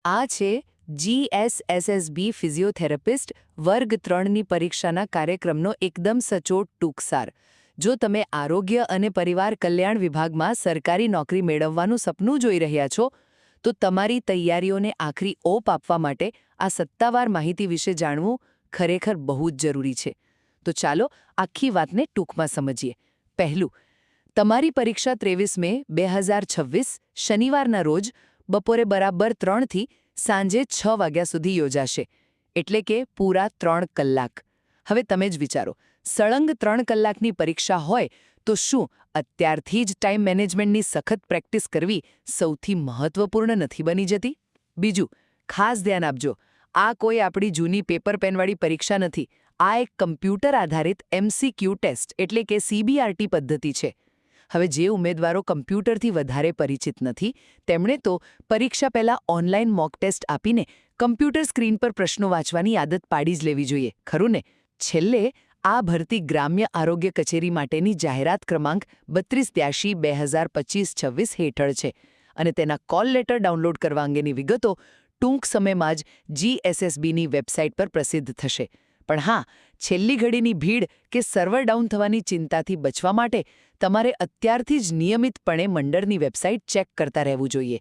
આ છે GSSSB physiotherapist વર્ગ 3ની પરીક્ષાના કાર્યક્રમનો એકદમ સચોટ ટૂંકસાર. જો તમે આરોગ્ય અને પરિવાર કલ્યાણ વિભાગમાં સરકારી નોકરી મેળવવાનું સપનું જોઈ રહ્યા છો, તો તમારી તૈયારીઓને આખરી ઓપ આપવા માટે આ સત્તાવાર માહિતી વિશે જાણવું ખરેખર બહુ જ જરૂરી છે. તો ચાલો આખી વાતને ટૂંકમાં સમજીએ. પહેલું, તમારી પરીક્ષા 23 મે 2026 શનિવારના રોજ બપોરે બરાબર 3 થી સાંજે 6 વાગ્યા સુધી યોજાશે. એટલે કે પૂરા 3 કલાક. હવે તમે જ વિચારો, સળંગ 3 કલાકની પરીક્ષા હોય તો શું અત્યારથી જ ટાઈમ મેનેજમેન્ટની સખત પ્રેક્ટિસ કરવી સૌથી મહત્વપૂર્ણ નથી બની જતી? બીજું, ખાસ ધ્યાન આપજો, આ કોઈ આપણી જૂની પેપર પેનવાળી પરીક્ષા નથી. આ એક કમ્પ્યુટર આધારિત MCQ ટેસ્ટ એટલે કે CBRT પદ્ધતિ છે. હવે જે ઉમેદવારો કમ્પ્યુટરથી વધારે પરિચિત નથી, તેમણે તો પરીક્ષા પહેલાં ઓનલાઈન મોક ટેસ્ટ આપીને કમ્પ્યુટર સ્ક્રીન પર પ્રશ્નો વાંચવાની આદત પાડી જ લેવી જોઈએ, ખરું ને? છેલ્લે, આ ભરતી ગ્રામ્ય આરોગ્ય કચેરી માટેની જાહેરાત ક્રમાંક 3283/2025-26 હેઠળ છે અને તેના કોલ લેટર ડાઉનલોડ કરવા અંગેની વિગતો ટૂંક સમયમાં જ GSSBની વેબસાઇટ પર પ્રસિદ્ધ થશે. પણ હા, છેલ્લી ઘડીની ભીડ કે સર્વર ડાઉન થવાની ચિંતાથી બચવા માટે તમારે અત્યારથી જ નિયમિતપણે મંડળની વેબસાઇટ ચેક કરતા રહેવું જોઈએ.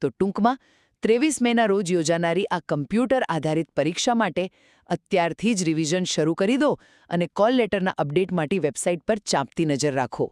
તો ટૂંકમાં, 23 મેના રોજ યોજાનારી આ કમ્પ્યુટર આધારિત પરીક્ષા માટે અત્યારથી જ રિવિઝન શરૂ કરી દો અને કોલ લેટરના અપડેટ માટે વેબસાઇટ પર ચાંપતી નજર રાખો.